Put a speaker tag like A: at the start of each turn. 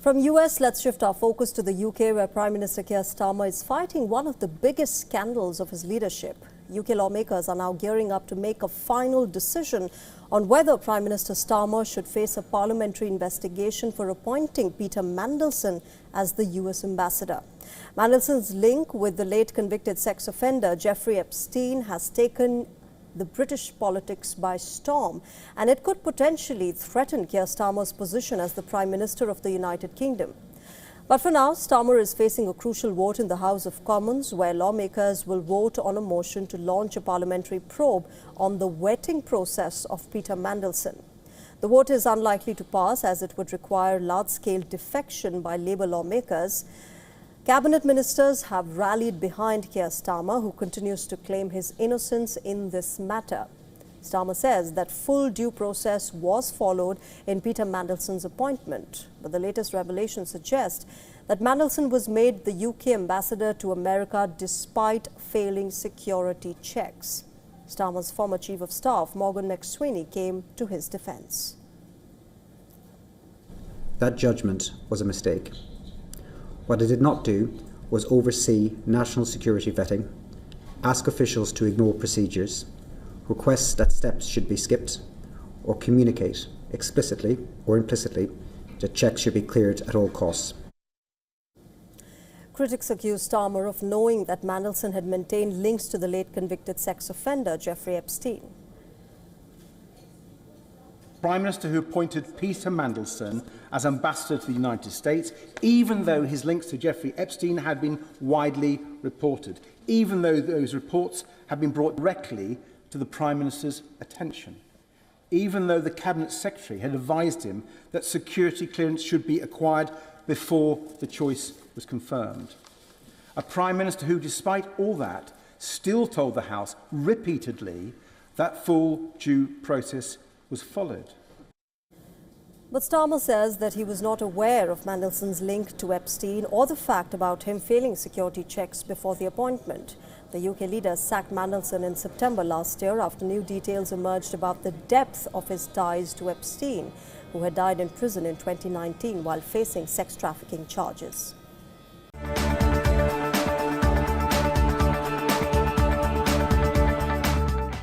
A: From US, let's shift our focus to the UK, where Prime Minister Keir Starmer is fighting one of the biggest scandals of his leadership. UK lawmakers are now gearing up to make a final decision on whether Prime Minister Starmer should face a parliamentary investigation for appointing Peter Mandelson as the US ambassador. Mandelson's link with the late convicted sex offender Jeffrey Epstein has taken the British politics by storm, and it could potentially threaten Keir Starmer's position as the Prime Minister of the United Kingdom. But for now, Starmer is facing a crucial vote in the House of Commons, where lawmakers will vote on a motion to launch a parliamentary probe on the vetting process of Peter Mandelson. The vote is unlikely to pass, as it would require large-scale defection by Labour lawmakers. Cabinet ministers have rallied behind Keir Starmer, who continues to claim his innocence in this matter. Starmer says that full due process was followed in Peter Mandelson's appointment, but the latest revelations suggest that Mandelson was made the UK ambassador to America despite failing security checks. Starmer's former chief of staff, Morgan McSweeney, came to his defence.
B: That judgment was a mistake. What it did not do was oversee national security vetting, ask officials to ignore procedures, request that steps should be skipped, or communicate explicitly or implicitly that checks should be cleared at all costs.
A: Critics accuse Starmer of knowing that Mandelson had maintained links to the late convicted sex offender Jeffrey Epstein.
C: Prime Minister who appointed Peter Mandelson as ambassador to the United States, even though his links to Jeffrey Epstein had been widely reported, even though those reports had been brought directly to the Prime Minister's attention, even though the Cabinet Secretary had advised him that security clearance should be acquired before the choice was confirmed. A Prime Minister who, despite all that, still told the House repeatedly that full due process was followed.
A: But Starmer says that he was not aware of Mandelson's link to Epstein or the fact about him failing security checks before the appointment. The UK leader sacked Mandelson in September last year after new details emerged about the depth of his ties to Epstein, who had died in prison in 2019 while facing sex trafficking charges.